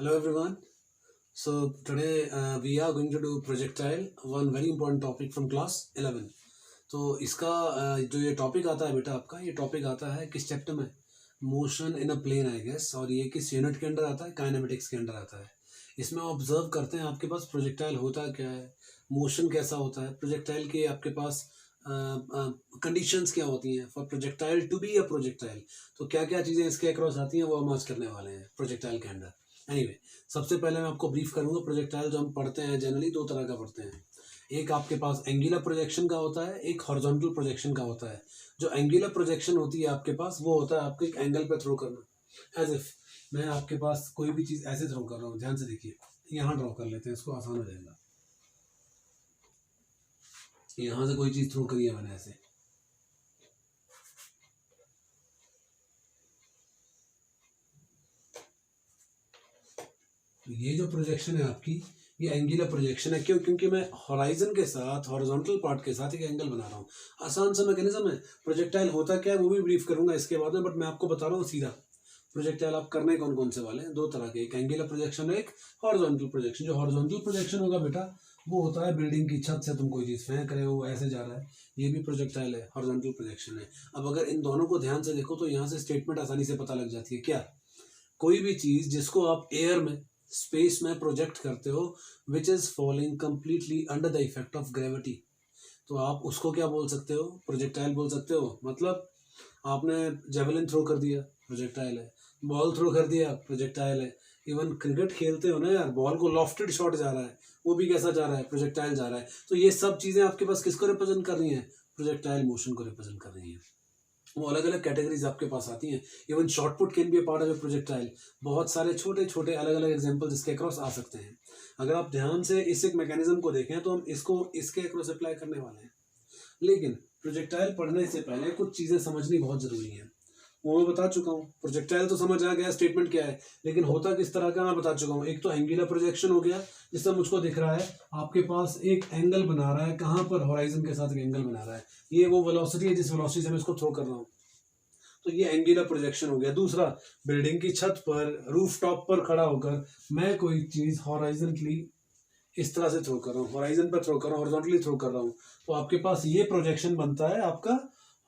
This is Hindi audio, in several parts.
Hello everyone. So today we are going to do projectile, one very important topic from class 11. तो इसका जो ये टॉपिक आता है बेटा आपका ये टॉपिक आता है किस चैप्टर में? Motion in a plane I guess, और ये किस यूनिट के अंदर आता है? काइनेमेटिक्स के अंदर आता है। इसमें ऑब्जर्व करते हैं आपके पास प्रोजेक्टाइल होता क्या है, मोशन कैसा होता है, प्रोजेक्टाइल के आपके पास कंडीशंस क्या होती हैं for projectile to be a projectile. तो क्या क्या चीज़ें इसके अक्रॉस आती हैं वो हम आज करने वाले हैं प्रोजेक्टाइल के अंदर। एनीवे, सबसे पहले मैं आपको ब्रीफ करूंगा। प्रोजेक्टाइल जो हम पढ़ते हैं जनरली दो तरह का पढ़ते हैं। एक आपके पास एंगुलर प्रोजेक्शन का होता है, एक हॉरिजॉन्टल प्रोजेक्शन का होता है। जो एंगुलर प्रोजेक्शन होती है आपके पास वो होता है आपको एक एंगल पे थ्रो करना। एज इफ मैं आपके पास कोई भी चीज़ ऐसे थ्रो कर रहा हूँ, ध्यान से देखिए, यहाँ ड्रॉ कर लेते हैं, इसको आसान हो जाएगा। यहाँ से कोई चीज़ थ्रो करी है मैंने ऐसे, ये जो प्रोजेक्शन है आपकी ये एंगुलर प्रोजेक्शन है। क्यों? क्योंकि मैं हॉराइजन के साथ हॉरिजॉन्टल पार्ट के साथ एक एंगल बना रहा हूँ। आसान सा मैकेनिज्म है। प्रोजेक्टाइल होता क्या है वो भी ब्रीफ करूंगा इसके बाद में, बट मैं आपको बता रहा हूँ सीधा। प्रोजेक्टाइल आप करने कौन कौन से वाले हैं? दो तरह के, एक एंगुलर प्रोजेक्शन है, एक हॉरिजॉन्टल प्रोजेक्शन। जो हॉरिजॉन्टल प्रोजेक्शन होगा बेटा वो होता है बिल्डिंग की छत से तुम कोई चीज़ फेंक रहे हो, ऐसे जा रहा है, ये भी प्रोजेक्टाइल है, हॉरिजॉन्टल प्रोजेक्शन है। अब अगर इन दोनों को ध्यान से देखो तो यहाँ से स्टेटमेंट आसानी से पता लग जाती है। क्या? कोई भी चीज़ जिसको आप एयर में, स्पेस में प्रोजेक्ट करते हो, which is falling completely under the effect of gravity, तो आप उसको क्या बोल सकते हो? प्रोजेक्टाइल बोल सकते हो। मतलब आपने जेवलिन थ्रो कर दिया, प्रोजेक्टाइल है। बॉल थ्रो कर दिया, प्रोजेक्टाइल है। इवन क्रिकेट खेलते हो ना यार, बॉल को लॉफ्टेड शॉट जा रहा है, वो भी कैसा जा रहा है? प्रोजेक्टाइल जा रहा है। तो ये सब चीज़ें आपके पास किसको रिप्रेजेंट कर रही हैं? प्रोजेक्टाइल मोशन को रिप्रेजेंट कर रही हैं। वो अलग अलग कैटेगरीज आपके पास आती हैं। Even short put can be a part of A projectile. बहुत सारे छोटे छोटे अलग अलग एग्जांपल्स इसके अक्रॉस आ सकते हैं। अगर आप ध्यान से इस एक मैकेनिज्म को देखें तो हम इसको इसके अक्रॉस अप्लाई करने वाले हैं। लेकिन प्रोजेक्टाइल पढ़ने से पहले कुछ चीज़ें समझनी बहुत ज़रूरी हैं। वो मैं बता चुका हूँ। प्रोजेक्टाइल तो समझ आ गया स्टेटमेंट क्या है, लेकिन होता किस तरह का मैं बता चुका हूँ। एक तो एंगुलर प्रोजेक्शन हो गया, जिससे मुझको दिख रहा है आपके पास एक एंगल बना रहा है, कहाँ पर? हॉराइजन के साथ एक एंगल बना रहा है। ये वो वेलोसिटी है जिस वेलोसिटी से मैं इसको थ्रो कर रहा हूँ, तो ये एंगुलर प्रोजेक्शन हो गया। दूसरा, बिल्डिंग की छत पर, रूफ टॉप पर खड़ा होकर मैं कोई चीज़ हॉराइजनटली इस तरह से थ्रो कर रहा हूँ, हॉराइजन पर थ्रो कर रहा हूँ, हॉरिजॉन्टली थ्रो कर रहा हूँ, तो आपके पास ये प्रोजेक्शन बनता है आपका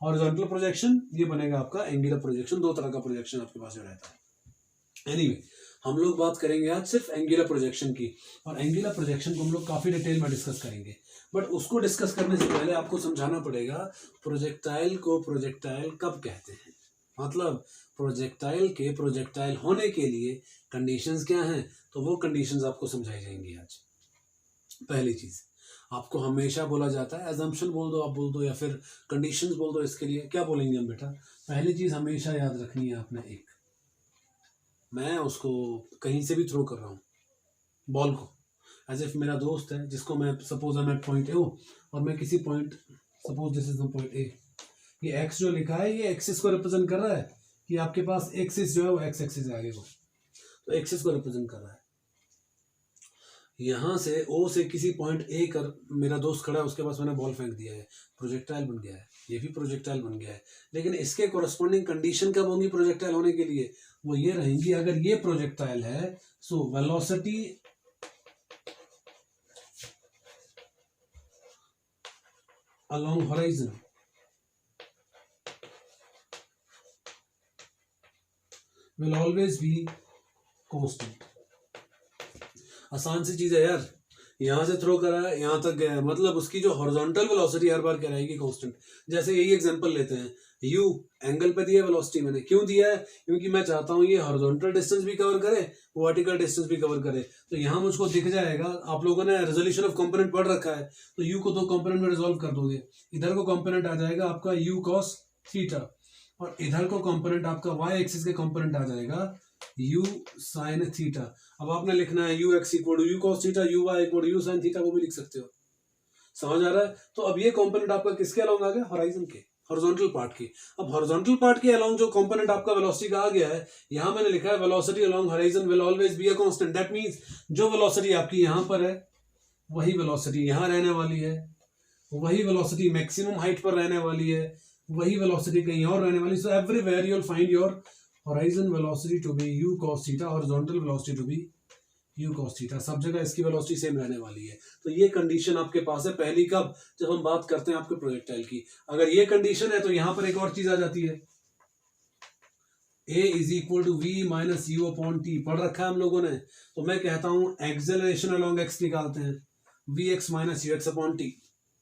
हॉरिजॉन्टल प्रोजेक्शन, ये बनेगा आपका एंगुलर प्रोजेक्शन। दो तरह का प्रोजेक्शन आपके पास रहता है। एनीवे, हम लोग बात करेंगे आज सिर्फ एंगुलर प्रोजेक्शन की, और एंगुलर प्रोजेक्शन को हम लोग काफ़ी डिटेल में डिस्कस करेंगे। बट उसको डिस्कस करने से पहले आपको समझाना पड़ेगा प्रोजेक्टाइल को प्रोजेक्टाइल कब कहते हैं। मतलब प्रोजेक्टाइल के प्रोजेक्टाइल होने के लिए कंडीशंस क्या हैं, तो वो कंडीशंस आपको समझाई जाएंगी आज। पहली चीज़, आपको हमेशा बोला जाता है, एजम्पशन बोल दो, आप बोल दो, या फिर कंडीशंस बोल दो। इसके लिए क्या बोलेंगे हम बेटा? पहली चीज़ हमेशा याद रखनी है आपने, एक, मैं उसको कहीं से भी थ्रो कर रहा हूँ बॉल को, एज इफ मेरा दोस्त है जिसको मैं, सपोज मैं पॉइंट ए हूँ और मैं किसी point, suppose this is the point A, ये एक्स जो लिखा है ये एक्सिस को रिप्रेजेंट कर रहा है कि आपके पास एक्सिस जो है वो एक्स एक्सिस है आगे को, तो एक्सिस को रिप्रेजेंट कर रहा है। यहाँ से ओ से किसी पॉइंट ए कर मेरा दोस्त खड़ा है, उसके पास मैंने बॉल फेंक दिया है, प्रोजेक्टाइल बन गया है, ये भी प्रोजेक्टाइल बन गया है। लेकिन इसके कोरस्पॉन्डिंग कंडीशन कब होंगी प्रोजेक्टाइल होने के लिए? वो ये रहेंगी, अगर ये प्रोजेक्टाइल है so velocity along horizon will always be constant। आसान सी चीज है यार, यहाँ से थ्रो करा है यहाँ तक गया है, मतलब उसकी जो हॉरिजॉन्टल वेलोसिटी हर बार क्या रहेगी? कांस्टेंट। जैसे यही एग्जांपल लेते हैं, u एंगल पे दिया वेलोसिटी मैंने, क्यों दिया है? क्योंकि मैं चाहता हूँ ये हॉरिजॉन्टल डिस्टेंस भी कवर करे, वर्टिकल डिस्टेंस भी कवर करे। तो यहाँ मुझको दिख जाएगा, आप लोगों ने रेजोल्यूशन ऑफ कंपोनेंट पढ़ रखा है, तो u को दो कंपोनेंट में रिजोल्व कर दोगे। इधर को कंपोनेंट आ जाएगा आपका u cos थीटा, और इधर को कंपोनेंट आपका y एक्सिस के कंपोनेंट आ जाएगा u sin थीटा। अब आपने लिखना है u x equal to u cos theta, u y equal to u sin theta, वो भी लिख सकते हो। समझ आ रहा है? तो अब ये कंपोनेंट आपका किसके अलोंग आ गया? हॉराइजन के, हॉरिजॉन्टल पार्ट की। अब हॉरिजॉन्टल पार्ट के अलोंग जो कंपोनेंट आपका वेलोसिटी का आ गया है, यहां मैंने लिखा है velocity along horizon will always be a constant. That means जो वेलोसिटी आपकी यहां पर है वही वेलोसिटी यहां रहने वाली है, वही वेलोसिटी मैक्सिमम हाइट पर रहने वाली है, वही वेलोसिटी कहीं और रहने वाली। So everywhere you will find your horizon velocity to be u cos theta, horizontal velocity to be u cos theta, सब जगह इसकी वेलोसिटी सेम रहने वाली है। तो ये कंडीशन आपके पास है पहली, कब, जब हम बात करते हैं आपके प्रोजेक्टाइल की। अगर ये कंडीशन है तो यहां पर एक और चीज आ जाती है, a is equal to v minus u upon t, पढ़ रखा है हम लोगों ने। तो मैं कहता हूं एक्सेलरेशन अलोंग एक्स निकालते हैं, v x minus u x upon t,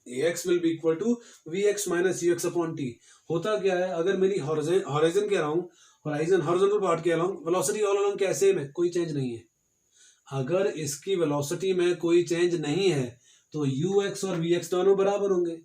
ax will be equal to vx minus ux upon t। होता क्या है, अगर मेरी हॉरिजन के अराउंड, हॉरिजॉन्टल पार्ट के अराउंड वेलोसिटी ऑल अलोंग क्या सेम है, कोई चेंज नहीं है। अगर इसकी वेलोसिटी में कोई चेंज नहीं है तो ux और vx दोनों बराबर होंगे,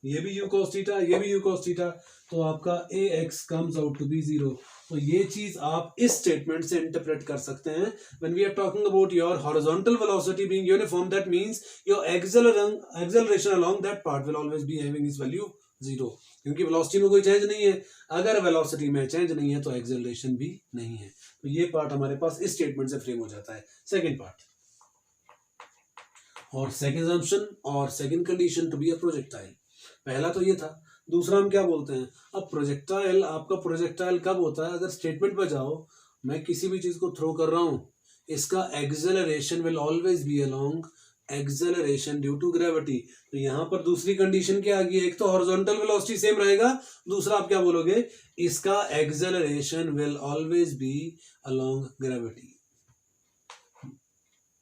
ये भी u cos थीटा, ये भी u cos थीटा, तो आपका ax comes out to be 0। तो ये चीज आप इस स्टेटमेंट से इंटरप्रेट कर सकते हैं। when we are talking about your horizontal velocity being uniform, that means your acceleration along that part will always be having its value 0, क्योंकि वेलोसिटी में कोई चेंज नहीं है। अगर वेलोसिटी में चेंज नहीं है तो एक्सेलरेशन भी नहीं है। तो ये पार्ट हमारे पास इस स्टेटमेंट से फ्रेम हो जाता है। सेकेंड पार्ट और सेकेंड assumption और second condition to be a projectile, पहला तो ये था। दूसरा हम क्या बोलते हैं, अब प्रोजेक्टाइल, आपका प्रोजेक्टाइल कब होता है, अगर स्टेटमेंट पे जाओ, मैं किसी भी चीज को थ्रो कर रहा हूं, इसका acceleration will always be along acceleration due to gravity. तो यहां पर दूसरी कंडीशन क्या आ गई, एक तो हॉरिजॉन्टल वेलोसिटी सेम रहेगा, दूसरा आप क्या बोलोगे, इसका acceleration will always be along gravity.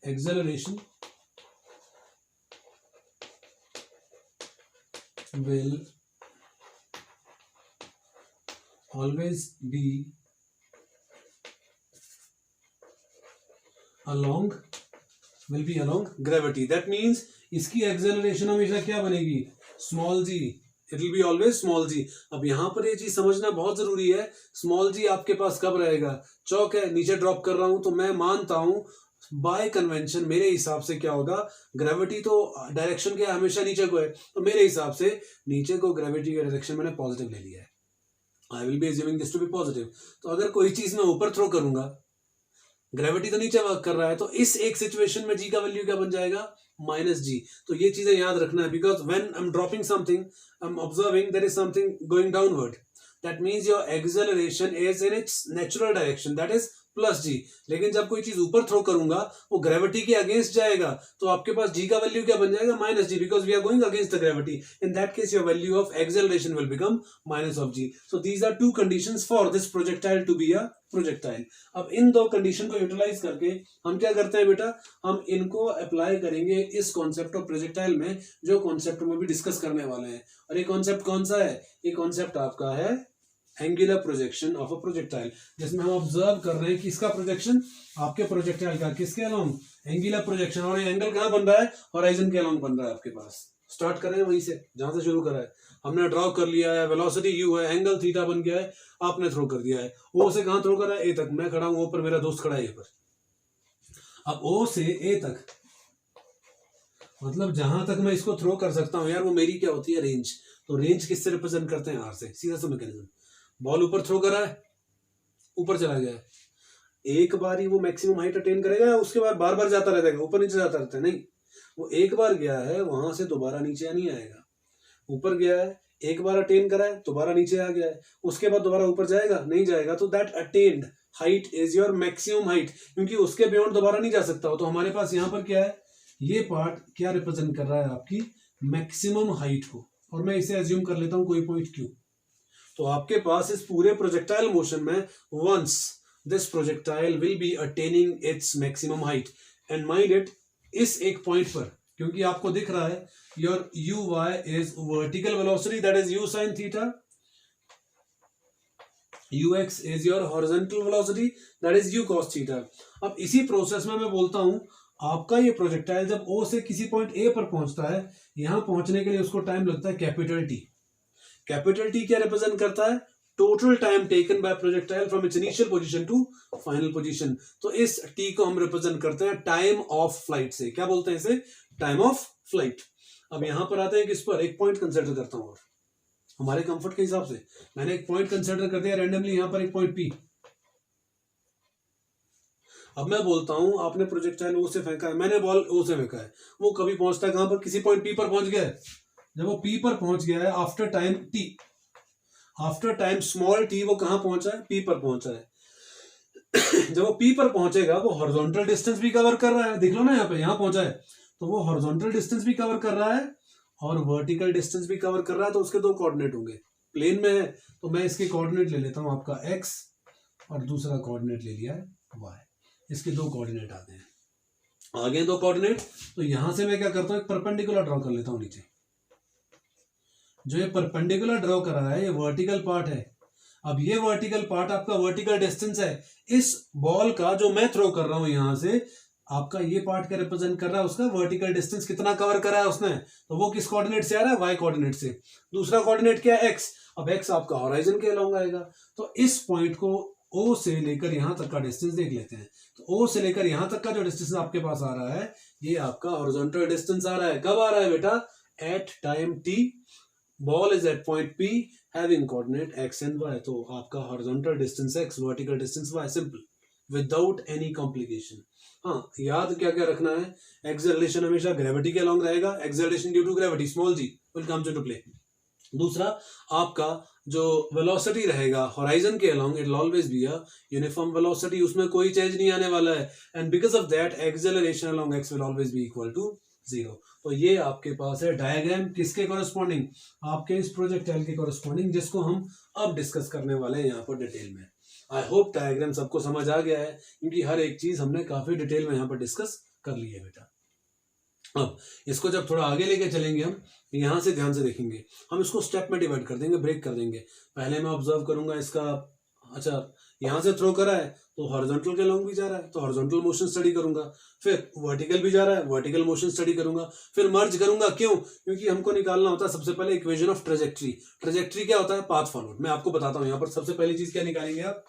Acceleration will always be along gravity। that means इसकी एक्सेलरेशन हमेशा क्या बनेगी, small g, it will be always small g. अब यहां पर ये चीज समझना बहुत जरूरी है, स्मॉल जी आपके पास कब रहेगा, चौक है, नीचे ड्रॉप कर रहा हूं तो मैं मानता हूं बाय कन्वेंशन मेरे हिसाब से क्या होगा, ग्रेविटी तो डायरेक्शन के हमेशा नीचे को है, तो मेरे हिसाब से नीचे को ग्रेविटी का डायरेक्शन मैंने पॉजिटिव ले लिया है, I will be assuming this to be positive. तो अगर कोई चीज मैं ऊपर थ्रो करूंगा, ग्रेविटी तो नीचे वर्क कर रहा है, तो इस एक सिचुएशन में जी का वैल्यू क्या बन जाएगा, माइनस जी। तो ये चीजें याद रखना है, because when I am dropping something, I am observing there is something going downward, that means your acceleration is in its natural direction, that is plus g. लेकिन जब कोई चीज ऊपर थ्रो करूंगा वो ग्रेविटी के अगेंस्ट जाएगा, तो आपके पास जी का वैल्यू क्या बन जाएगा, minus g, because we are going against the gravity. In that case your value of acceleration will become minus of g. So these are two conditions for this projectile to be a projectile. अब इन दो कंडीशन को यूटिलाइज करके हम क्या करते हैं बेटा, हम इनको अप्लाई करेंगे इस कॉन्सेप्ट ऑफ प्रोजेक्टाइल में, जो कॉन्सेप्ट में भी डिस्कस करने वाले हैं। और ये कॉन्सेप्ट कौन सा है, ये कॉन्सेप्ट आपका है angular projection of a projectile, जिसमें हम ऑब्जर्व कर रहे हैं कि इसका प्रोजेक्शन आपके प्रोजेक्टाइल का किसके अलोंग, एंगुलर प्रोजेक्शन। और ये एंगल कहां बन रहा है, होराइजन के अलोंग बन रहा है आपके पास। स्टार्ट करें वहीं से जहां से शुरू करा है, हमने ड्रॉ कर लिया है, वेलोसिटी यू है, एंगल थीटा बन गया है, आपने थ्रो कर दिया है। ओ से कहां थ्रो करा है, ए तक, मैं खड़ा हूं, ओ पर मेरा दोस्त खड़ा है ए पर। अब ओ से ए तक, मतलब जहां तक मैं इसको थ्रो कर सकता हूं यार, वो मेरी क्या होती है, रेंज। तो रेंज किससे रिप्रेजेंट करते हैं, आर से, सीधा सा मैकेनिज्म। बॉल ऊपर थ्रो करा है, ऊपर चला गया है, एक बार ही वो मैक्सिमम हाइट अटेन करेगा, उसके बाद बार बार जाता रहेगा, ऊपर नीचे जाता रहता है, नहीं, वो एक बार गया है, वहां से दोबारा नीचे नहीं आएगा। ऊपर गया है, एक बार अटेन करा है, दोबारा नीचे आ गया है, उसके बाद दोबारा ऊपर जाएगा, नहीं जाएगा। तो that attend height is your maximum height, क्योंकि उसके बियॉन्ड दोबारा नहीं जा सकता हो। तो हमारे पास यहाँ पर क्या है, ये पार्ट क्या रिप्रेजेंट कर रहा है, आपकी मैक्सिमम हाइट को, और मैं इसे एज्यूम कर लेता हूं कोई पॉइंट क्यू। तो आपके पास इस पूरे प्रोजेक्टाइल मोशन में once this projectile will be attaining its maximum height, and mind it, इस एक पॉइंट पर, क्योंकि आपको दिख रहा है your u y is vertical velocity, that is u sine theta, ux is your horizontal velocity, that is u cos theta. अब इसी प्रोसेस में मैं बोलता हूं, आपका ये प्रोजेक्टाइल जब O से किसी पॉइंट A पर पहुंचता है, यहां पहुंचने के लिए उसको टाइम लगता है कैपिटल T। कैपिटल T क्या रिप्रेजेंट करता है, total time taken by projectile from its initial position to final position. तो इस T को हम रिप्रेजेंट करते हैं टाइम ऑफ फ्लाइट से, क्या बोलते हैं इसे, टाइम ऑफ फ्लाइट। अब यहां पर आते हैं किस पर, एक पॉइंट कंसिडर करता हूं, और हमारे कंफर्ट के हिसाब से मैंने एक पॉइंट कंसिडर कर दिया रैंडमली, यहां पर एक पॉइंट P। अब मैं बोलता हूं आपने प्रोजेक्टाइल O से फेंका है, मैंने बॉल O से फेंका है, वो कभी पहुंचता है कहां पर, किसी पॉइंट P पर पहुंच गया है। जब वो P पर पहुंच गया है, after time T, after time small t, वो कहां पहुंचा है, P पर पहुंचा है। जब वो P पर पहुंचेगा वो हॉरिजॉन्टल डिस्टेंस भी कवर कर रहा है, देख लो ना यहाँ पे, यहाँ पहुंचा है तो वो हॉरिजॉन्टल डिस्टेंस भी कवर कर रहा है और वर्टिकल डिस्टेंस भी कवर कर रहा है, तो उसके दो कोऑर्डिनेट होंगे। प्लेन में है तो मैं इसके कोऑर्डिनेट ले लेता हूँ आपका x और दूसरा कोऑर्डिनेट ले लिया है y, इसके दो कोऑर्डिनेट आते हैं, आगे दो कोऑर्डिनेट। तो यहां से मैं क्या करता हूँ, एक परपेंडिकुलर ड्रॉ कर लेता हूँ नीचे। जो ये परपेंडिकुलर ड्रॉ कर रहा है ये वर्टिकल पार्ट है। अब ये वर्टिकल पार्ट आपका वर्टिकल डिस्टेंस है। इस बॉल का जो मैं थ्रो कर रहा हूं यहां से, आपका ये पार्ट क्या रिप्रेजेंट कर रहा है, उसका वर्टिकल डिस्टेंस कितना कवर करा है उसने, तो वो किस कोऑर्डिनेट से आ रहा है, वाई कोऑर्डिनेट से। दूसरा कोऑर्डिनेट क्या है, एक्स। अब एक्स आपका हॉराइजन के अलोंग आएगा, तो इस पॉइंट को ओ से लेकर यहां तक का डिस्टेंस देख लेते हैं। तो ओ से लेकर यहां तक का जो डिस्टेंस आपके पास आ रहा है, ये आपका हॉरिजॉन्टल डिस्टेंस आ रहा है। कब आ रहा है बेटा, at time t, ball is at point P having coordinate x and y। तो आपका horizontal distance x, vertical distance y, simple without any complication. हाँ, याद क्या क्या रखना है, एक्सेलरेशन हमेशा ग्रेविटी के अलोंग रहेगा, acceleration due to gravity small g will come to play. दूसरा आपका जो वेलोसिटी रहेगा हॉराइजन के अलोंग, it will always be a uniform velocity, उसमें कोई चेंज नहीं आने वाला है। And because of that acceleration along x will always be equal to 0। तो ये आपके पास है डायग्राम, किसके कॉरेस्पॉन्डिंग, आपके इस प्रोजेक्टाइल के कॉरेस्पॉन्डिंग, जिसको हम अब डिस्कस करने वाले हैं यहाँ पर डिटेल में। आई होप डायग्राम सबको समझ आ गया है, क्योंकि हर एक चीज हमने काफी डिटेल में यहाँ पर डिस्कस कर ली है बेटा। अब इसको जब थोड़ा आगे लेके चलेंगे हम, यहां से ध्यान से देखेंगे, हम इसको स्टेप में डिवाइड कर देंगे, ब्रेक कर देंगे। पहले मैं ऑब्जर्व करूंगा इसका, अच्छा यहां से थ्रो करा है तो हॉरिजॉन्टल के लॉन्ग भी जा रहा है, तो हॉरिजॉन्टल मोशन स्टडी करूंगा। फिर वर्टिकल भी जा रहा है, वर्टिकल मोशन स्टडी करूंगा। फिर मर्ज करूंगा, क्यों, क्योंकि हमको निकालना होता है सबसे पहले इक्वेशन ऑफ ट्रेजेक्ट्री। ट्रेजेक्ट्री क्या होता है, पाथ फॉरवर्ड। मैं आपको बताता हूं, यहाँ पर सबसे पहली चीज क्या निकालेंगे आप,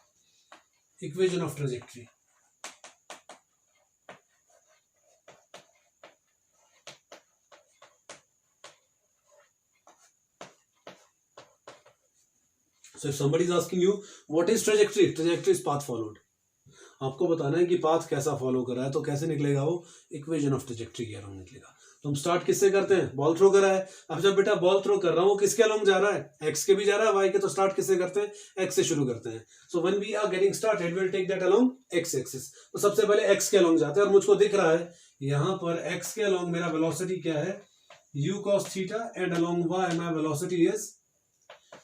equation of trajectory. So if somebody is asking you what is trajectory, trajectory is path followed। आपको बताना है कि पाथ कैसा फॉलो कर रहा है, तो कैसे निकलेगा वो, इक्वेशन ऑफ ट्रेजेक्ट्री के अलोंग निकलेगा। तो हम स्टार्ट किससे करते हैं, बॉल थ्रो करा है। अब जब बेटा बॉल थ्रो कर रहा हूँ, किसके अलोंग जा रहा है, एक्स के भी जा रहा है, वाई के, तो स्टार्ट किससे करते हैं, एक्स से शुरू करते हैं। So when we are getting started will take that along x axis. तो सबसे पहले एक्स के अलोंग जाते हैं, और मुझको दिख रहा है यहाँ पर एक्स के अलोंग मेरा वेलोसिटी क्या है, u cos theta, and along y my velocity is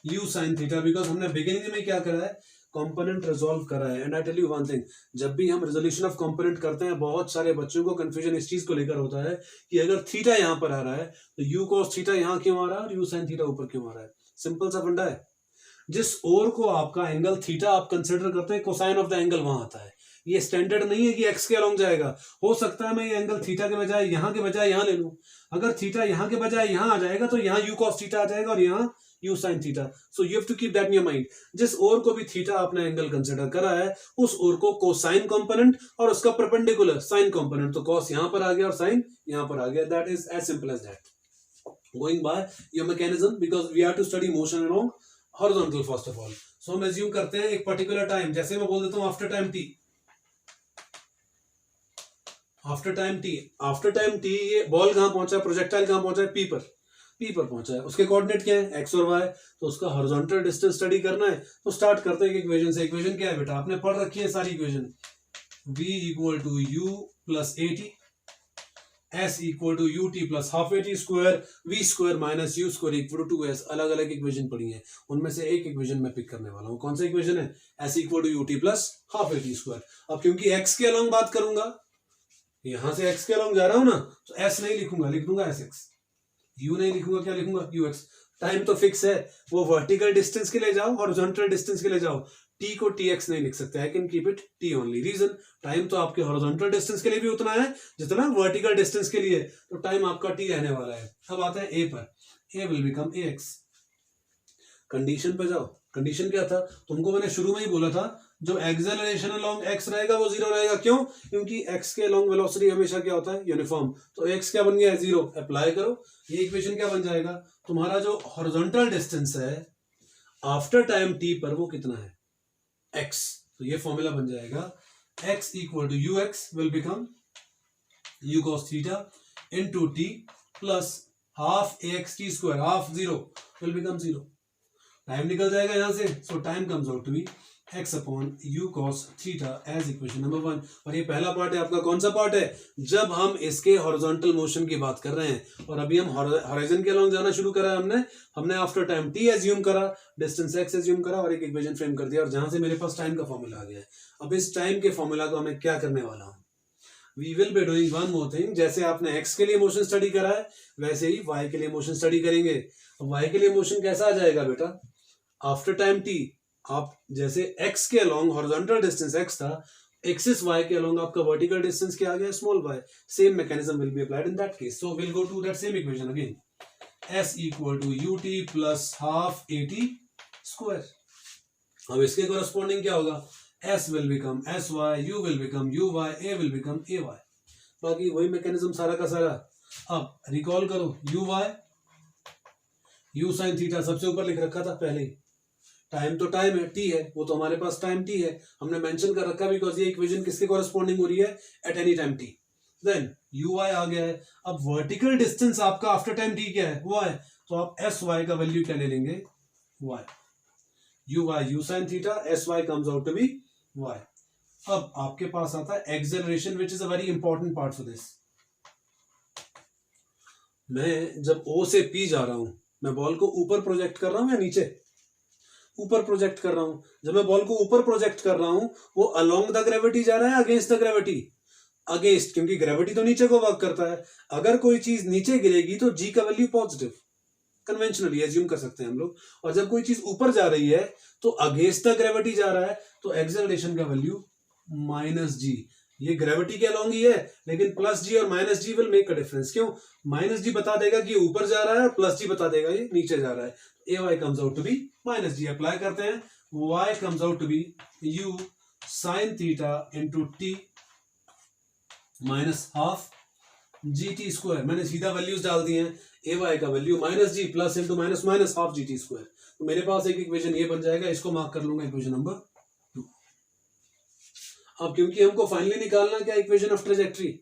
u sin theta. Because हमने बिगिनिंग में क्या करा है, कंपोनेंट रिजॉल्व करा है। And I tell you one thing, जब भी हम रिजोल्यूशन ऑफ कंपोनेंट करते हैं, बहुत सारे बच्चों को कंफ्यूजन इस चीज को लेकर होता है कि अगर थीटा यहाँ पर आ रहा है तो u cos थीटा यहाँ क्यों आ रहा है और u sin थीटा ऊपर क्यों आ रहा है। सिंपल सा फंडा है, जिस ओर को आपका एंगल थीटा आप कंसिडर करते हैं, कोसाइन ऑफ द एंगल वहां आता है। ये स्टैंडर्ड नहीं है कि एक्स के अलोंग जाएगा। हो सकता है मैं ये एंगल थीटा के बजाय यहाँ के बजाय यहाँ ले लूं। अगर थीटा यहाँ के बजाय यहाँ आ जाएगा तो यहाँ u cos थीटा आ जाएगा और यहाँ u sin theta. So you have to keep that in your mind. जिस ओर को भी थीटा आपने एंगल कंसिडर करा है, उस ओर को कोसाइन कंपोनेंट और उसका परपेंडिकुलर साइन कंपोनेंट, तो cos यहाँ पर आ गया और साइन यहाँ पर आ गया। That is as simple as that, going by your mechanism, because we have to study motion along horizontal first of all. So हम एज्यूम करते हैं एक पर्टिकुलर टाइम, जैसे मैं बोल देता हूं after time T, after time T ये बॉल कहां पहुंचा है, प्रोजेक्टाइल कहां पहुंचा है, पी पर पहुंचा है। उसके कोऑर्डिनेट क्या है, एक्स और वाई। तो उसका हॉरिजॉन्टल डिस्टेंस स्टडी करना है, तो स्टार्ट करते हैं इक्वेशन से। इक्वेशन क्या है बेटा, आपने पढ़ रखी है सारी equation, v equal to u plus a t, s equal to u t plus half a t square, v square minus u square equal to 2s। अलग अलग इक्वेशन पढ़ी है, उनमें से एक इक्वेशन मैं पिक करने वाला हूँ। कौन सा इक्वेशन है, s equal to u t plus half a t square. अब क्योंकि x के अलोंग बात करूंगा, यहां से x के अलोंग जा रहा हूं ना, तो s नहीं लिखूंगा, लिख दूंगा sx। u नहीं लिखूंगा, क्या लिखूंगा, ux। टाइम तो फिक्स है, वो वर्टिकल डिस्टेंस के लिए जाओ, हॉरिजॉन्टल डिस्टेंस के लिए जाओ। t को tx नहीं लिख सकते, I can keep it t only. Reason, time तो आपके हॉरिजॉन्टल डिस्टेंस के लिए भी उतना है जितना वर्टिकल डिस्टेंस के लिए, तो टाइम आपका t रहने वाला है। अब आता है a पर, a will become ax। Condition पे जाओ, कंडीशन क्या था, तुमको मैंने शुरू में ही बोला था, जो एक्सेलरेशन अलोंग x रहेगा वो 0 रहेगा। क्यों, क्योंकि x के अलोंग वेलोसिटी हमेशा क्या होता है, यूनिफॉर्म। तो x क्या बन गया है, 0। अप्लाई करो, ये इक्वेशन क्या बन जाएगा, तुम्हारा जो हॉरिजॉन्टल डिस्टेंस है आफ्टर टाइम t पर वो कितना है, x। तो ये फॉर्मूला बन जाएगा, x equal to ux will become u cos theta into t plus half ax t square, half 0 will become 0। Time निकल जाएगा यहां से, so time comes out to be x upon u cos theta as equation number 1। और ये पहला पार्ट है आपका। कौन सा पार्ट है? जब हम इसके हॉरिजॉन्टल मोशन की बात कर रहे हैं और अभी हम हॉरिजॉन के अलॉन्ग जाना शुरू करा हमने आफ्टर टाइम t एज्यूम करा, डिस्टेंस x एज्यूम करा और एक इक्वेशन फ्रेम कर दिया, और जहां से मेरे पास टाइम का फॉर्मूला आ गया है। अब इस टाइम के फॉर्मूला को हमें क्या करने वाला हूं? We will be doing one more thing. जैसे आपने x के लिए मोशन स्टडी करा है वैसे ही y के लिए मोशन स्टडी करेंगे। y के लिए मोशन कैसा आ जाएगा बेटा? आफ्टर टाइम t आप जैसे x के अलोंग हॉरिजॉन्टल डिस्टेंस x था, एक्सिस y के अलोंग आपका वर्टिकल डिस्टेंस क्या आ गया? Small y। Same mechanism will be applied in that case. So will go to that same equation again, s equal to ut plus half at square. अब इसके कोरस्पॉन्डिंग क्या होगा? s will become sy, u will become uy, a will become ay। बाकी वही मैकेनिज्म सारा का सारा। अब रिकॉल करो, u sin थीटा सबसे ऊपर लिख रखा था पहले ही। टाइम तो टाइम है, t है, वो तो हमारे पास टाइम t है, हमने मेंशन कर रखा बिकॉज ये इक्वेशन किसके कोरस्पॉन्डिंग हो रही है? At any time t। Then uy आ गया है। अब वर्टिकल डिस्टेंस आपका आफ्टर टाइम t क्या है? y। तो आप sy का वैल्यू क्या ले लेंगे? y। uy u sin theta, sy comes out to be y। अब आपके पास आता है acceleration which is a very important part for this. मैं जब O से P जा रहा हूं, मैं बॉल को ऊपर प्रोजेक्ट कर रहा हूं या नीचे? ऊपर प्रोजेक्ट कर रहा हूं। जब मैं बॉल को ऊपर प्रोजेक्ट कर रहा हूं वो अलोंग द ग्रेविटी जा रहा है, अगेंस्ट द ग्रेविटी? अगेंस्ट, क्योंकि ग्रेविटी तो नीचे को वर्क करता है। अगर कोई चीज नीचे गिरेगी तो g का वैल्यू पॉजिटिव, कन्वेंशनली एज्यूम कर सकते हैं हम लोग। और जब कोई चीज ऊपर जा रही है तो अगेंस्ट द ग्रेविटी जा रहा है, तो एक्सेलरेशन का वैल्यू माइनस जी। ये ग्रेविटी के अलोंग ही है, लेकिन प्लस जी और minus g will make a difference. क्यों? माइनस जी बता देगा कि ऊपर जा रहा है, प्लस जी बता देगा ये नीचे जा रहा है। A y comes out to be minus g. Apply करते हैं, y comes out to be u sine theta into t minus half g t square. मैंने सीधा वैल्यूज डाल दिए हैं। ए वाई का value minus g plus into minus minus half g t square. तो मेरे पास एक इक्वेशन ये बन जाएगा, इसको मार्क कर लूंगा इक्वेशन नंबर 2। अब क्योंकि हमको फाइनली निकालना क्या? Equation of trajectory.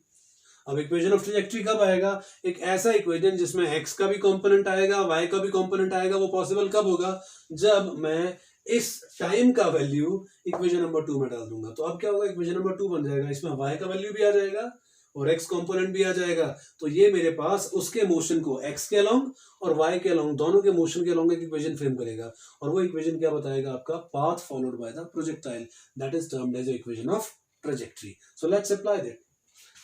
अब इक्वेशन ऑफ ट्रेजेक्ट्री कब आएगा? एक ऐसा इक्वेशन जिसमें x का भी कंपोनेंट आएगा, y का भी कंपोनेंट आएगा। वो पॉसिबल कब होगा? जब मैं इस टाइम का वैल्यू इक्वेशन नंबर 2 में डाल दूंगा। तो अब क्या होगा? इक्वेशन नंबर 2 बन जाएगा, इसमें y का वैल्यू भी आ जाएगा और x कंपोनेंट भी आ जाएगा। तो ये मेरे पास उसके मोशन को x के अलोंग और y के अलोंग, दोनों के मोशन के अलोंग एक इक्वेशन फ्रेम करेगा। और वो इक्वेशन क्या बताएगा? आपका path followed by the projectile, that is termed as equation of trajectory. So let's apply that.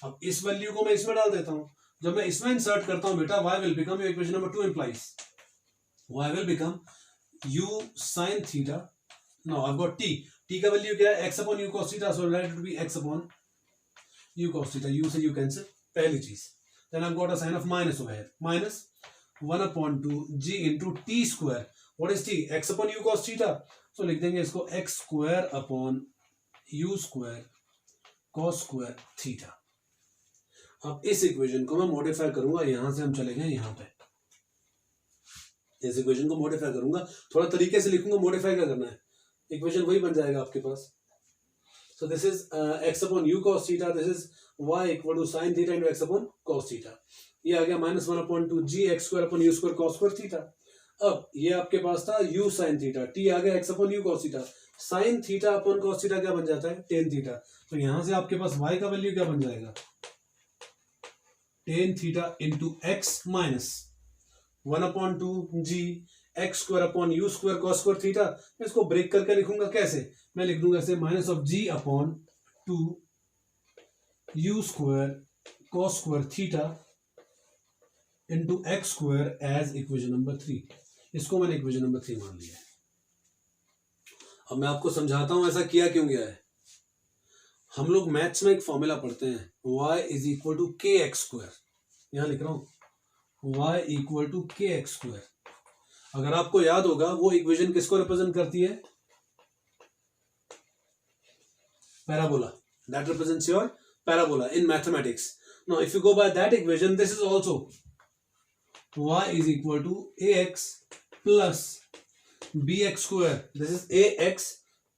अब इस वैल्यू को मैं इसमें डाल देता हूं। जब मैं इसमें इंसर्ट करता हूं बेटा, y will become, equation number 2 implies y will become u sin theta. Now I got t का वैल्यू क्या है? x upon u cos theta, so write it to be x upon u cos theta. u से u कैंसिल, पहली चीज। Then I got a sign of minus over here, minus 1 upon 2 g into t square. What is t? x upon u cos theta. सो लिख देंगे इसको x square upon u square cos square theta. अब इस इक्वेशन को मैं मॉडिफाई करूंगा, यहां से हम चले गए यहां पे। इस इक्वेशन को मॉडिफाई करूंगा, थोड़ा तरीके से लिखूंगा। मॉडिफाई क्या करना है? इक्वेशन वही बन जाएगा आपके पास। So this is x upon u cos theta, this is y equal to sin theta into x upon cos theta. ये आ गया minus 1 upon 2 g x square upon u square cos square theta. अब ये आपके पास था u sin थीटा, t आ गया x upon u cos theta. sin theta upon cos theta क्या बन जाता है? tan theta. तो यहां से आपके पास y का वैल्यू क्या बन जाएगा? tan theta into x minus 1 upon 2 g x square upon u square cos square theta. मैं इसको ब्रेक करके लिखूंगा कैसे? मैं लिख दूंगा ऐसे, minus of g upon 2 u square cos square theta into x square as equation number 3। इसको मैंने इक्वेशन नंबर 3 मान लिया है। अब मैं आपको समझाता हूं ऐसा किया क्यों गया है। हम लोग मैथ्स में एक फॉर्मूला पढ़ते हैं, y इज इक्वल टू के एक्स स्क्वायर। यहां लिख रहा हूं y इक्वल टू के एक्स स्क्वायर। अगर आपको याद होगा वो इक्वेशन किसको रिप्रेजेंट करती है? Parabola. That represents your parabola in mathematics. Now if you go by that equation, this is also y is equal to ax plus bx square. This is ax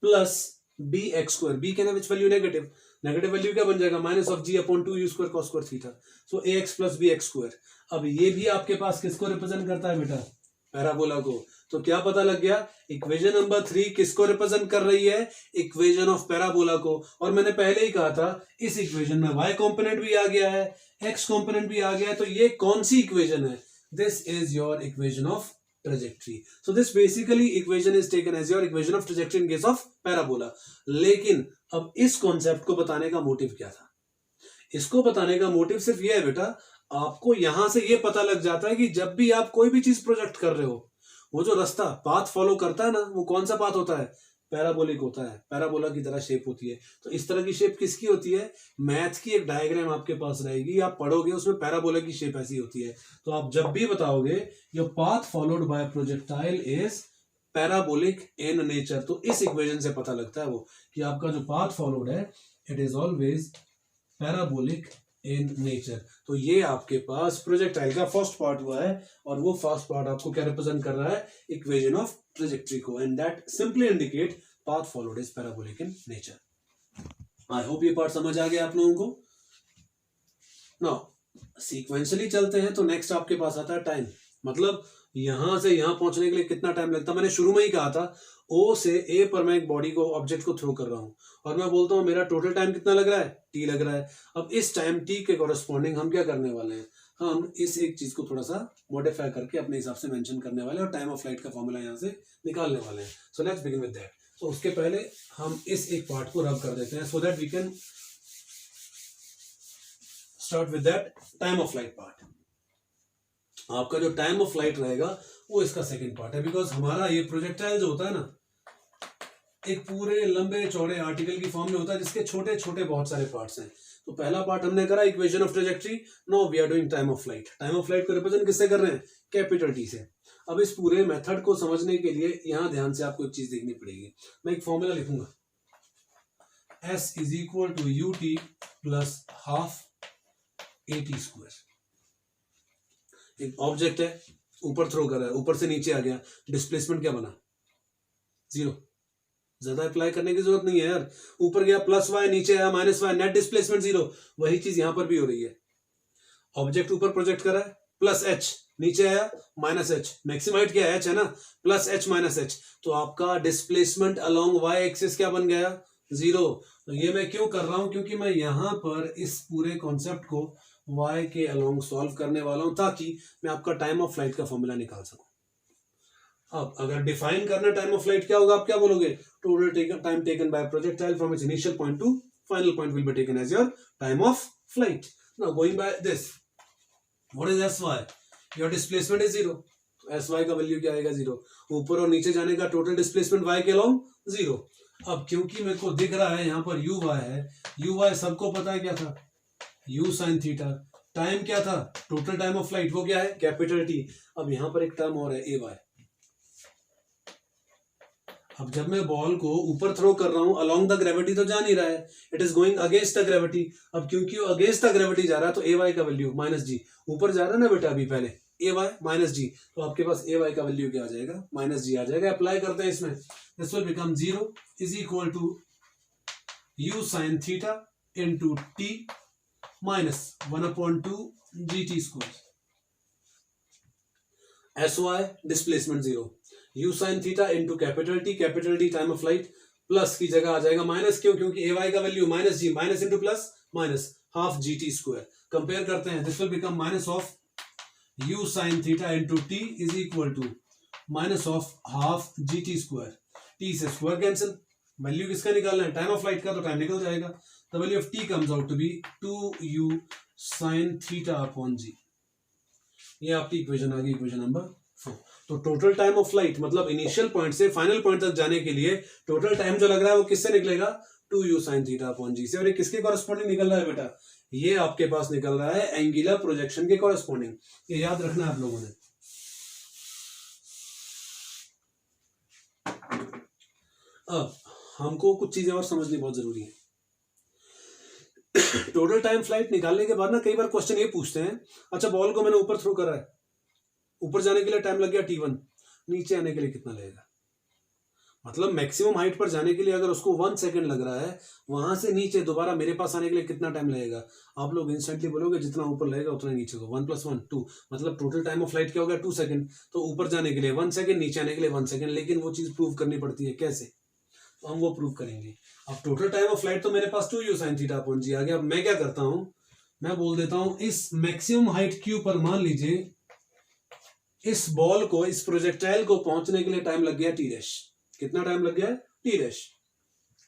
plus bx square. b can have which value? Negative. Negative value क्या बन जाएगा? Minus of g upon 2 u square cos square theta. So ax plus bx square. अब ये भी आपके पास किसको रिप्रेजेंट करता है बेटा? पैराबोला को। तो क्या पता लग गया, इक्वेशन नंबर 3 किसको रिप्रेजेंट कर रही है, इक्वेशन ऑफ पैराबोला को। और मैंने पहले ही कहा था इस इक्वेशन में y कंपोनेंट भी आ गया है, x कंपोनेंट भी आ गया है, तो ये कौन सी इक्वेशन है, this is your equation of trajectory. So this basically equation is taken as your equation of trajectory in case of parabola. लेकिन अब इस कॉन्सेप्ट को बताने का मोटिव क्या था, इसको बताने का मोटिव सिर्फ ये है बेटा, आपको यहां से ये पता लग जाता है कि जब भी आप कोई भी चीज प्रोजेक्ट कर रहे हो, वो जो रास्ता पाथ फॉलो करता है ना, वो कौन सा पाथ होता है, पैराबोलिक होता है, पैराबोला की तरह शेप होती है। तो इस तरह की शेप किसकी होती है, मैथ की एक डायग्राम आपके पास रहेगी, आप पढ़ोगे उसमें पैराबोला की शेप ऐसी होती है। तो आप जब भी बताओगे your path followed bye projectile is parabolic in nature, तो इस इक्वेशन से पता लगता है वो कि आपका जो पाथ फॉलोड है it is always parabolic in nature. तो ये आपके पास प्रोजेक्टाइल का फर्स्ट पार्ट हुआ है, और वो फर्स्ट पार्ट आपको क्या रिप्रेजेंट कर रहा है, इक्वेशन ऑफ ट्रेजेक्ट्री को, and that simply indicate path followed is parabolic in nature. I hope ये पार्ट समझ आ गया आप लोगों को। नाउ सीक्वेंशियली चलते हैं, तो नेक्स्ट आपके पास आता है टाइम, मतलब यहां से यहां पहुंचने के लिए कितना टाइम लगता है। मैंने शुरू में ही कहा था ओ से ए पर मैं एक बॉडी को, ऑब्जेक्ट को थ्रो कर रहा हूं, और मैं बोलता हूं मेरा टोटल टाइम कितना लग रहा है, टी लग रहा है। अब इस टाइम टी के कॉरेस्पॉन्डिंग हम क्या करने वाले हैं, हम इस एक चीज को थोड़ा सा मॉडिफाई करके अपने हिसाब से मेंशन करने वाले हैं, और टाइम ऑफ लाइट का फॉर्मूला यहां से निकालने वाले हैं। So let's begin with that. तो उसके पहले हम इस एक पार्ट को रब कर देते हैं, so that we can start with that time of light part. आपका जो टाइम ऑफ लाइट रहेगा वो इसका सेकंड पार्ट है, बिकॉज हमारा ये प्रोजेक्टाइल जो होता है ना, एक पूरे लंबे चौड़े आर्टिकल की फॉर्म में होता है, जिसके छोटे छोटे बहुत सारे पार्ट्स हैं। तो पहला पार्ट हमने करा equation of trajectory, now we are doing time of light. Time of light को रिप्रेजेंट किससे कर रहे हैं, कैपिटल टी से। अब इस पूरे मेथड को समझने के लिए यहां ध्यान से आपको एक चीज देखनी पड़ेगी। मैं एक फॉर्मूला लिखूंगा, S is equal to u t plus half a t square. एक ऑब्जेक्ट है, ऊपर थ्रो कर रहा है, ऊपर से नीचे आ गया, डिस्प्लेसमेंट क्या बना, 0। ज्यादा अप्लाई करने की जरूरत नहीं है यार, ऊपर गया प्लस वाई, नीचे आया माइनस वाई, नेट डिस्प्लेसमेंट 0। वही चीज यहां पर भी हो रही है, ऑब्जेक्ट ऊपर प्रोजेक्ट कर रहा है, प्लस एच, नीचे आया माइनस एच, मैक्सिमम हाइट क्या है, एच है ना, प्लस एच माइनस एच। तो आपका डिस्प्लेसमेंट अलोंग वाई एक्सिस क्या बन गया, 0। तो ये मैं क्यों कर रहा हूं, क्योंकि मैं यहां पर इस पूरे कॉन्सेप्ट को y के अलोंग सॉल्व करने वाला हूं, ताकि मैं आपका टाइम ऑफ फ्लाइट का फॉर्मूला निकाल सकूं। अब अगर डिफाइन करना टाइम ऑफ फ्लाइट क्या होगा, आप क्या बोलोगे, total time taken by projectile from its initial point to final point will be taken as your time of flight. Now going by this, what is sy, your displacement is 0, तो sy का वैल्यू क्या आएगा, 0। ऊपर और नीचे जाने का टोटल डिस्प्लेसमेंट y के अलोंग 0। अब क्योंकि मेरे को दिख रहा है यहाँ पर uy है, uy सबको पता है क्या था, u sin थीटा। टाइम क्या था, टोटल टाइम ऑफ फ्लाइट, वो क्या है, कैपिटल टी। अब यहां पर एक टर्म और है ay। अब जब मैं बॉल को ऊपर थ्रो कर रहा हूं, अलोंग द ग्रेविटी तो जा नहीं रहा है, it is going against the gravity. अब क्योंकि वो अगेंस्ट द ग्रेविटी जा रहा है, तो ay का वैल्यू माइनस जी, ऊपर जा रहा है ना बेटा अभी पहले, ay माइनस जी, तो आपके पास ay का वैल्यू क्या आ जाएगा, माइनस जी आ जाएगा। अप्लाई करते हैं इसमें, this will become 0 is equal to u sin theta into t minus 1/2 gt square. sy displacement 0, u sin theta into capital T time of flight, plus की जगह आ जाएगा माइनस, क्यों, क्योंकि ay का value minus g, minus into plus minus half gt square. Compare करते हैं, this will become minus of u sin theta into t is equal to minus of half gt square. t से स्क्वायर कैंसिल, वैल्यू किसका निकालना है, टाइम ऑफ लाइट का, तो टाइम निकल जाएगा। The value of t comes out to be 2u sin theta upon g। ये आपकी इक्वेशन आ गई, इक्वेशन नंबर 4। तो टोटल टाइम ऑफ फ्लाइट मतलब इनिशियल पॉइंट से फाइनल पॉइंट तक जाने के लिए टोटल टाइम जो लग रहा है वो किससे निकलेगा, 2u sin theta upon g से। और ये किसके कॉरेस्पॉन्डिंग निकल रहा है बेटा, ये आपके पास निकल रहा है एंगुलर प्रोजेक्शन के कॉरेस्पॉन्डिंग। ये याद रखना है आप लोगों ने। अब हमको कुछ चीजें और समझनी बहुत जरूरी है। टोटल टाइम फ्लाइट निकालने के बाद ना कई बार क्वेश्चन ये पूछते हैं, अच्छा बॉल को मैंने ऊपर थ्रो करा है, ऊपर जाने के लिए टाइम लग गया t1, नीचे आने के लिए कितना लगेगा। मतलब मैक्सिमम हाइट पर जाने के लिए अगर उसको 1 सेकंड लग रहा है, वहां से नीचे दोबारा मेरे पास आने के लिए कितना टाइम लगेगा? आप लोग इंस्टेंटली बोलोगे जितना ऊपर लगेगा उतना नीचे को, 1 + 1 2, मतलब टोटल टाइम ऑफ फ्लाइट क्या हो गया? 2 सेकंड। तो ऊपर जाने के लिए 1 सेकंड, नीचे आने के लिए 1 सेकंड, लेकिन वो चीज प्रूव करनी पड़ती है, कैसे? तो हम वो प्रूव करेंगे। अब टोटल टाइम ऑफ फ्लाइट तो मेरे पास 2u sin थीटा अपॉन जी आ गया। अब मैं क्या करता हूं, मैं बोल देता हूं इस मैक्सिमम हाइट क्यू पर मान लीजिए इस बॉल को, इस प्रोजेक्टाइल को पहुंचने के लिए टाइम लग गया टी डैश। कितना टाइम लग गया है? T dash.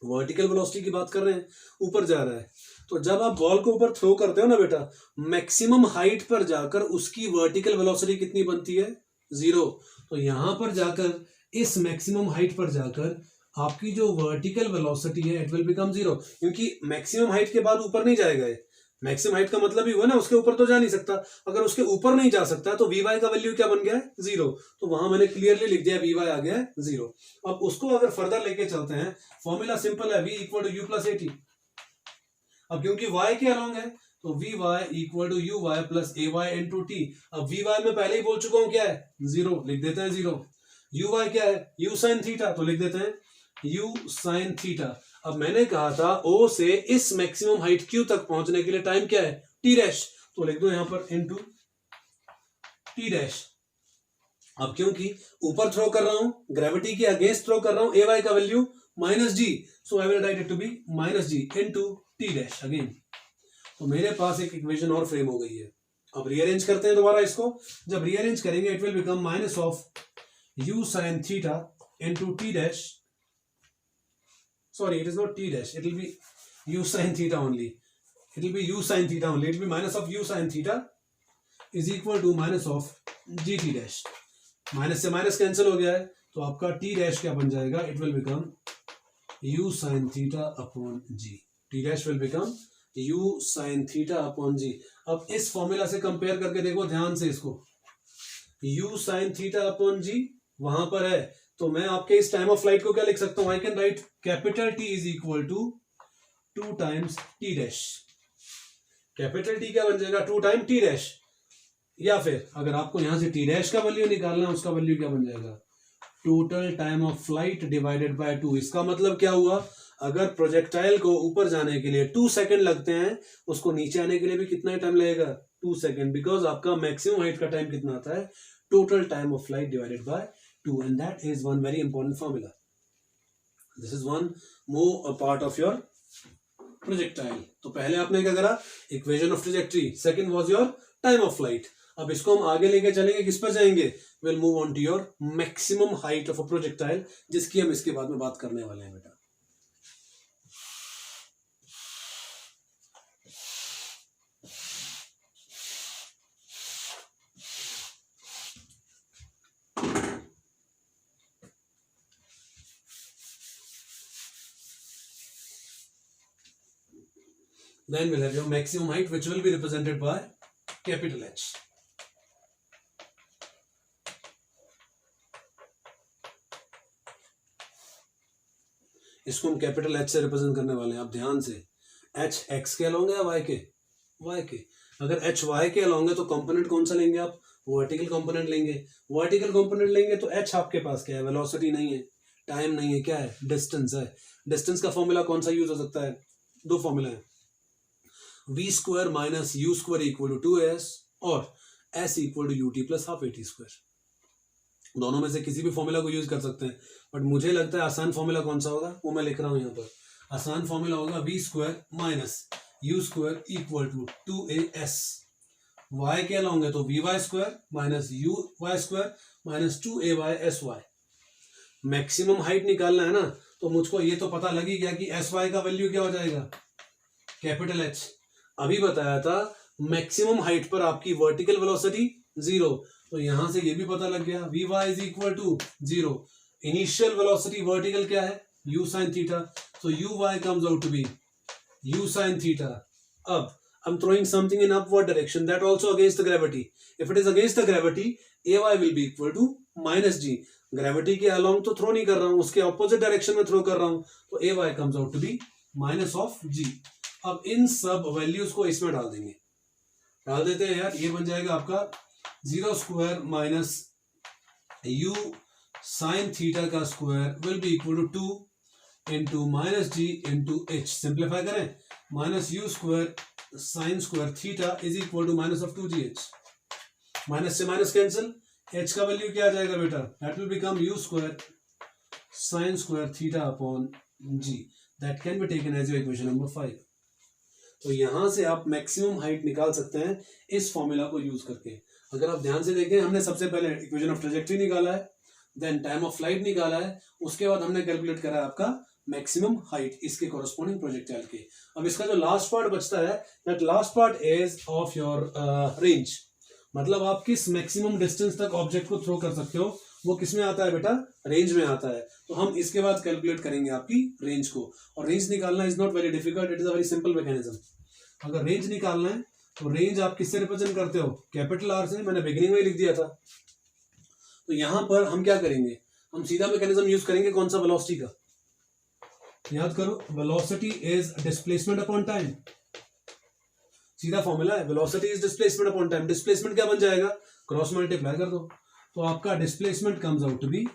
वर्टिकल वेलोसिटी की बात कर रहे हैं, ऊपर जा रहा है। तो जब आप बॉल को ऊपर थ्रो करते हो ना बेटा, मैक्सिमम हाइट पर जाकर उसकी वर्टिकल वेलोसिटी कितनी बनती है? 0। तो यहां पर जाकर इस मैक्सिमम हाइट पर जाकर आपकी जो वर्टिकल वेलोसिटी है इट विल बिकम 0, क्योंकि मैक्सिमम हाइट के बाद ऊपर नहीं जाएगा। मैक्सिमम हाइट का मतलब ही हुआ ना, उसके ऊपर तो जा नहीं सकता। अगर उसके ऊपर नहीं जा सकता तो वी वाई का वैल्यू क्या बन गया है? 0। तो वहां मैंने क्लियरली लिख दिया वी वाई आ गया है 0। अब उसको अगर फर्दर लेके चलते हैं, फॉर्मूला सिंपल है, v equal to u plus at. अब क्योंकि y के अलोंग है तो v y equal to u y plus a y into t. अब वी वाई में पहले ही बोल चुका हूं क्या है? 0, लिख देते हैं 0। यू वाई क्या है? यू साइन थीटा, तो लिख देते हैं यू साइन थीटा। अब मैंने कहा था O से इस मैक्सिमम हाइट Q तक पहुंचने के लिए टाइम क्या है? टी डैश, तो लिख दो यहां पर इनटू टी डैश। अब क्योंकि ऊपर थ्रो कर रहा हूं, ग्रेविटी के अगेंस्ट थ्रो कर रहा हूं, ay का value -g, so I will write it to be -g into t dash again. तो मेरे पास एक इक्वेशन और फ्रेम हो गई है। अब रीअरेंज करते हैं दोबारा इसको। जब रीअरेंज करेंगे it will become minus of u sin theta into t dash. Sorry, it is not t dash. It will be u sin theta only. It will be u sin theta only. It will be minus of u sin theta is equal to minus of gt dash. Minus से माइनस कैंसिल हो गया है, तो आपका t डैश क्या बन जाएगा? It will become u sin theta upon g. t dash will become u sin theta upon g. अब इस फॉर्मूला से कंपेयर करके देखो ध्यान से इसको। u sin theta upon g वहां पर है, तो मैं आपके इस टाइम ऑफ फ्लाइट को क्या लिख सकता हूं? I can write capital T is equal to 2 times t dash. Capital T क्या बन जाएगा? 2 टाइम टी डैश। या फिर अगर आपको यहां से टी डैश का वैल्यू निकालना है, उसका वैल्यू क्या बन जाएगा? Total time of flight divided by 2। इसका मतलब क्या हुआ? अगर प्रोजेक्टाइल को ऊपर जाने के लिए 2 सेकंड लगते हैं, उसको नीचे आने के लिए भी कितना टाइम लगेगा? 2 सेकंड, बिकॉज आपका मैक्सिमम हाइट का टाइम कितना आता है? Total time of flight divided by 2, and that is one very important formula. This is one more a part of your projectile. तो पहले आपने क्या करा? equation of trajectory. Second was your time of flight. अब इसको हम आगे लेके चलेंगे, किस पर जाएंगे? We'll move on to your maximum height of a projectile, जिसकी हम इसके बाद में बात करने वाले हैं बेटा। Then we'll have your maximum height, which will be represented by capital H. इसको हम कैपिटल H से रिप्रेजेंट करने वाले हैं। आप ध्यान से, H x के अलोंग है या y के? y के। अगर H y के अलोंग है तो कंपोनेंट कौन सा लेंगे आप? वर्टिकल कंपोनेंट लेंगे। वर्टिकल कंपोनेंट लेंगे तो H आपके पास क्या है? वेलोसिटी नहीं है, टाइम नहीं है, क्या है? डिस्टेंस है। डिस्टेंस का फॉर्मूला कौन सा यूज हो सकता है? 2 फॉर्मूला है, v square minus u square equal to 2s और s equal to ut plus half at square. दोनों में से किसी भी फॉर्मूला को यूज कर सकते हैं, बट मुझे लगता है आसान फॉर्मूला कौन सा होगा वो मैं लिख रहा हूं यहाँ पर। आसान फॉर्मूला होगा v square minus u square equal to 2as। y के अलोंग है तो v y square minus u y square minus 2ay/sy। Maximum height निकालना है ना, तो मुझको ये तो पता लग ही गया कि sy का वैल्यू क्या हो जाएगा? Capital H। अभी बताया था मैक्सिमम हाइट पर आपकी वर्टिकल वेलोसिटी 0, तो यहां से ये भी पता लग गया v y is equal to 0। Initial velocity vertical क्या है? u sin theta, so uy comes out to be u sin theta. अब I'm throwing something in upward direction that also against the gravity. If it is against the gravity, ay will be equal to minus g. Gravity के अलोंग तो थ्रो नहीं कर रहा हूं, उसके ऑपोजिट डायरेक्शन में थ्रो कर रहा हूं, तो ay comes out to be minus of g. अब इन सब वैल्यूज को इसमें डाल देंगे, डाल देते हैं यार। ये बन जाएगा आपका 0 square minus u sine theta का square will be equal to 2 into minus g into h. Simplify करें, minus u square sine square theta is equal to minus of 2gh। Minus से माइनस कैंसिल, h का वैल्यू क्या आ जाएगा बेटा, that will become u square sine square theta upon g, that can be taken as your equation number 5। तो यहां से आप मैक्सिमम हाइट निकाल सकते हैं इस फॉर्मूला को यूज करके। अगर आप ध्यान से देखें, हमने सबसे पहले इक्वेशन ऑफ ट्रेजेक्टरी निकाला है, देन टाइम ऑफ फ्लाइट निकाला है, उसके बाद हमने कैलकुलेट करा है आपका मैक्सिमम हाइट इसके कॉरेस्पॉन्डिंग प्रोजेक्टाइल के। अब इसका जो लास्ट पार्ट बचता है, that last part is of your range, मतलब आप किस मैक्सिमम डिस्टेंस तक ऑब्जेक्ट को थ्रो कर सकते हो, वो किस में आता है बेटा, रेंज में आता है। तो हम इसके बाद कैलकुलेट करेंगे आपकी रेंज को, और रेंज निकालना is not very difficult, it is a very simple mechanism. अगर रेंज निकालना है तो रेंज आप किससे रिप्रेजेंट करते हो, कैपिटल आर से, मैंने बिगिनिंग में लिख दिया था। तो यहां पर हम क्या करेंगे, हम सीधा मैकेनिज्म यूज करेंगे, कौन सा, वेलोसिटी का। याद करो, velocity is displacement upon time, सीधा फॉर्मूला है, velocity is displacement upon time. Displacement क्या बन जाएगा, क्रॉस मल्टीप्लाई कर दो, तो आपका displacement comes out to be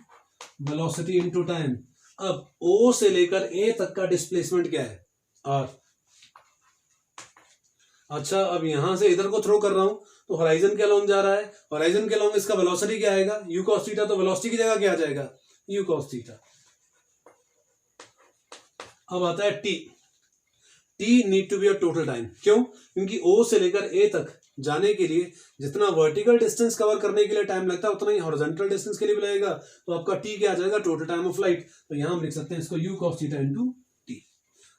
velocity into time. अब O से लेकर A तक का डिस्प्लेसमेंट क्या है, R। अच्छा, अब यहां से इधर को थ्रो कर रहा हूं तो होराइजन के अलोंग जा रहा है, होराइजन के अलोंग इसका वेलोसिटी क्या आएगा, u cos थीटा, तो वेलोसिटी की जगह क्या आ जाएगा, u cos थीटा। अब आता है t, t need to be a total time, क्यों, क्योंकि O से लेकर A तक जाने के लिए जितना वर्टिकल डिस्टेंस कवर करने के लिए टाइम लगता है, उतना ही हॉरिजॉन्टल डिस्टेंस के लिए भी लगेगा। तो आपका t क्या आ जाएगा, टोटल टाइम ऑफ फ्लाइट। तो यहां हम लिख सकते हैं इसको u cos theta into t।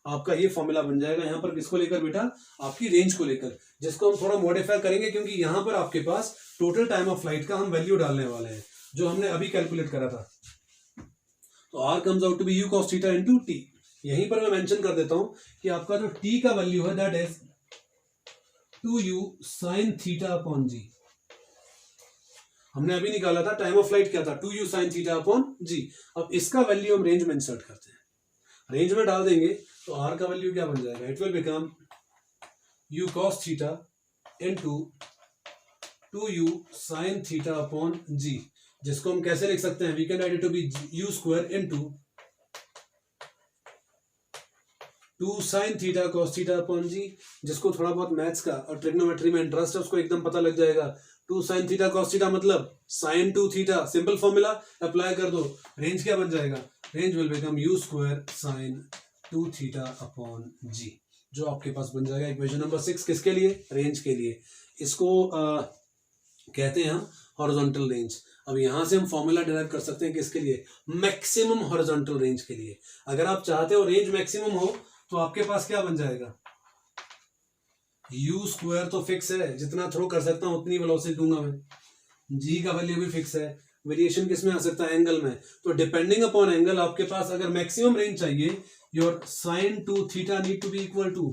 आपका ये फॉर्मूला बन जाएगा यहां पर, किसको लेकर बेटा, आपकी रेंज को लेकर, जिसको हम थोड़ा मॉडिफाई करेंगे, क्योंकि यहां पर आपके पास टोटल टाइम ऑफ फ्लाइट का हम वैल्यू डालने वाले हैं, जो हमने अभी कैलकुलेट करा था। तो r comes out to be u cos theta into t। यहीं पर मैं मेंशन कर देता हूं कि आपका जो t का वैल्यू है, that is 2u sin theta upon g. हमने अभी निकाला था टाइम ऑफ फ्लाइट क्या था, 2u sin theta upon g. अब इसका वैल्यू हम रेंज में इंसर्ट करते हैं, रेंज में डाल देंगे तो r का वैल्यू क्या बन जाएगा, it will become u cos theta into 2u sin theta upon g, जिसको हम कैसे लिख सकते हैं, we can write it to be u square into 2 sin theta cos theta upon g. जिसको थोड़ा बहुत मैथ्स का और ट्रिग्नोमेट्री में इंटरेस्ट है, उसको एकदम पता लग जाएगा। 2 sin थीटा cos थीटा मतलब sin 2 theta, simple formula apply कर दो, रेंज क्या बन जाएगा, range will become u square sin 2 theta upon g, जो आपके पास बन जाएगा इक्वेशन नंबर 6। किसके लिए, रेंज के लिए। इसको कहते हैं हम हॉरिजॉन्टल रेंज। अब यहां से हम फॉर्मूला डिराइव कर सकते हैं किसके लिए, मैक्सिमम हॉरिजॉन्टल रेंज के लिए। अगर आप चाहते हो रेंज मैक्सिमम हो, तो आपके पास क्या बन जाएगा, u स्क्वायर तो फिक्स है, जितना थ्रो कर सकता हूं उतनी वेलोसिटी दूंगा मैं, g का वैल्यू भी फिक्स है, वेरिएशन किस में आ सकता है, एंगल में। तो डिपेंडिंग अपॉन एंगल आपके पास अगर मैक्सिमम रेंज चाहिए, your sin 2 theta need to be equal to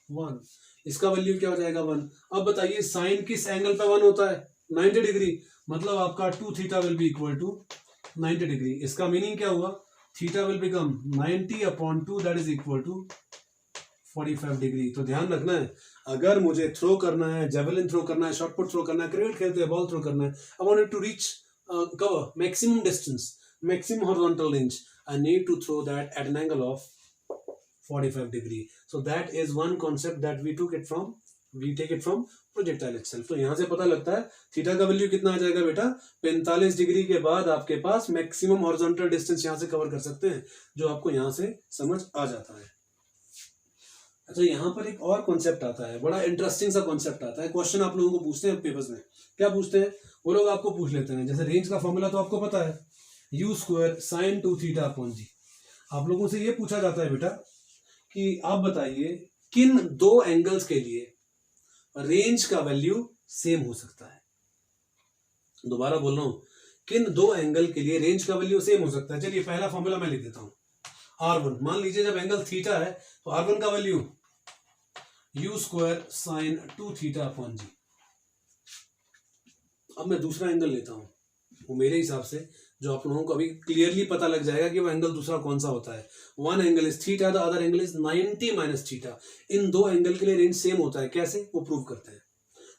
1, इसका वैल्यू क्या हो जाएगा, 1। अब बताइए साइन किस एंगल पे 1 होता है, 90 डिग्री, मतलब आपका 2 theta will be equal to 90 degree. इसका मीनिंग क्या हुआ, theta will become 90 upon 2, that is equal to 45 degree. तो ध्यान रखना है, अगर मुझे थ्रो करना है, जेवलिन थ्रो करना है, शॉटपुट थ्रो करना है, क्रिकेट खेलते हैं बॉल थ्रो करना है, I want to reach cover maximum distance, maximum horizontal range, I need to throw that at an angle of 45 degree. So that is one concept that we take it from projectile itself. तो यहाँ से पता लगता है थीटा का वैल्यू कितना आ जाएगा बेटा, 45 डिग्री के बाद आपके पास मैक्सिमम हॉरिजॉन्टल डिस्टेंस यहाँ से कवर कर सकते हैं, जो आपको यहाँ से समझ आ जाता है। अच्छा, यहाँ पर एक और कॉन्सेप्ट आता है, बड़ा इंटरेस्टिंग सा कॉन्सेप्ट आता है। क्वेश्चन आप लोगों को पूछते हैं पेपर्स में, क्या पूछते हैं वो लोग आपको पूछ लेते हैं, जैसे रेंज का फॉर्मूला तो आपको पता है, u square sine 2 theta upon g. आप लोगों से ये पूछा जाता है बेटा कि आप बताइए किन दो एंगल्स के लिए रेंज का वैल्यू सेम हो सकता है। दोबारा बोल रहा हूं, किन दो एंगल के लिए रेंज का वैल्यू सेम हो सकता है। चलिए पहला फॉर्मूला मैं लिख देता हूं, R1। मान लीजिए जब एंगल थीटा है तो R1 का value u square sine 2 theta upon g. अब मैं दूसरा एंगल लेता हूं, वो मेरे हिसाब से जो आप लोगों को अभी क्लियरली पता लग जाएगा कि वो एंगल दूसरा कौन सा होता है। One angle is theta, the other angle is 90 minus theta. इन दो एंगल के लिए रेंज सेम होता है, कैसे, वो प्रूव करते हैं।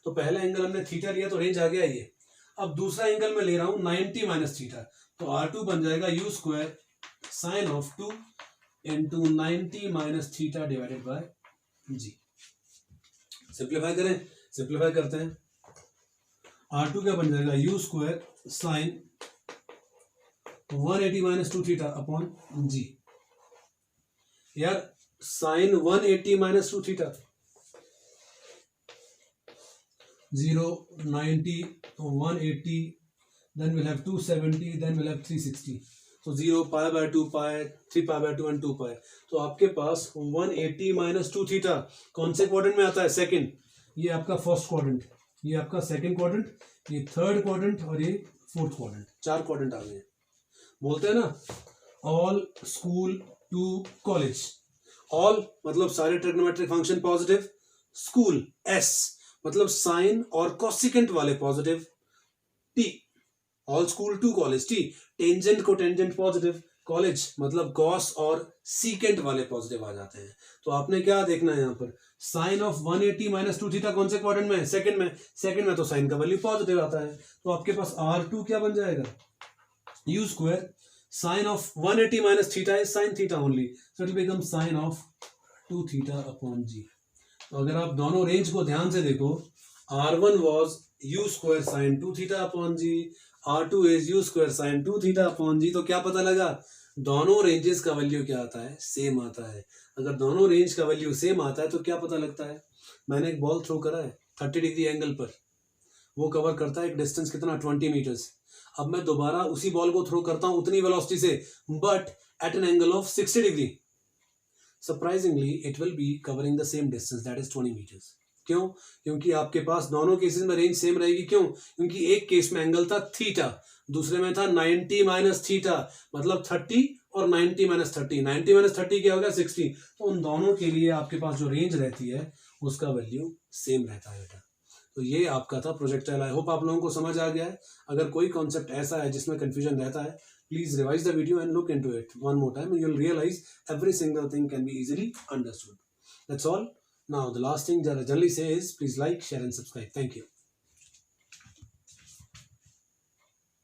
तो पहला एंगल हमने थीटा लिया तो रेंज आ गया ये। अब दूसरा एंगल मैं ले रहा हूं 90 माइनस थीटा, तो R2 बन जाएगा u square sign of 2 into 90 minus theta divided by g। Simplify करें, सिंप्लीफाई करते हैं। R2 क्या बन जाएगा u square sign 180 minus 2 theta upon g। यार sign 180 minus 2 theta 0 90 180 then we'll have 270 then we'll have 360 so 0 pi by 2 pi 3 pi by 2 and 2 pi। तो आपके पास 180 माइनस 2 थीटा कौन से क्वाड्रेंट में आता है? सेकंड। ये आपका फर्स्ट क्वाड्रेंट, ये आपका सेकंड क्वाड्रेंट, ये थर्ड क्वाड्रेंट और ये फोर्थ क्वाड्रेंट। 4 क्वाड्रेंट आ गए। बोलते हैं ना all school to college. All मतलब सारे trigonometric function positive, school S मतलब साइन और कॉसिकेंट वाले positive, T all school to college, T tangent को टेंजेंट पॉजिटिव, कॉलेज मतलब कॉस और सीकेंट वाले पॉजिटिव आ जाते हैं। तो आपने क्या देखना है यहाँ पर, साइन ऑफ 180 माइनस 2 थीटा कौन से क्वाड्रेंट में है? सेकंड में। सेकंड में तो साइन का वैल्यू पॉजिटिव आता है। तो आपके पास R2 क्या बन जाएगा? u square sign of 180 minus theta is sine theta only, so it will become sign of 2 theta upon g। तो अगर आप दोनों रेंज को ध्यान से देखो, R1 was u square sine 2 theta upon g, R2 is u square sine 2 theta upon g। तो क्या पता लगा? दोनों रेंजेस का वैल्यू क्या आता है? सेम आता है। अगर दोनों रेंज का वैल्यू सेम आता है तो क्या पता लगता है? मैंने एक बॉल थ्रो करा है 30 डिग्री एंगल पर, वो कवर करता है एक डिस्टेंस कितना? 20 मीटर्स। अब मैं दोबारा उसी बॉल को थ्रो करता हूं उतनी वेलोसिटी से, but at an angle of 60 degree. Surprisingly it will be covering the same distance, that is 20 metres. क्यों? क्योंकि आपके पास दोनों केसेस में रेंज सेम रहेगी। क्यों? क्योंकि एक केस में एंगल था थीटा, दूसरे में था 90 माइनस थीटा, मतलब 30 और 90 माइनस 30। 90 माइनस 30 क्या होगा? 60। तो उन दोनों के लिए आपके पास जो रेंज रहती है उसका वैल्यू सेम रहता है बेटा। तो ये आपका था प्रोजेक्टाइल। आई होप आप लोगों को समझ आ गया है। अगर कोई कॉन्सेप्ट ऐसा है जिसमें कंफ्यूजन रहता है, please revise the video and look into it one more time, you will realise every single thing can be easily understood. That's all. Now the last thing that I generally say is please like, share and subscribe. Thank you.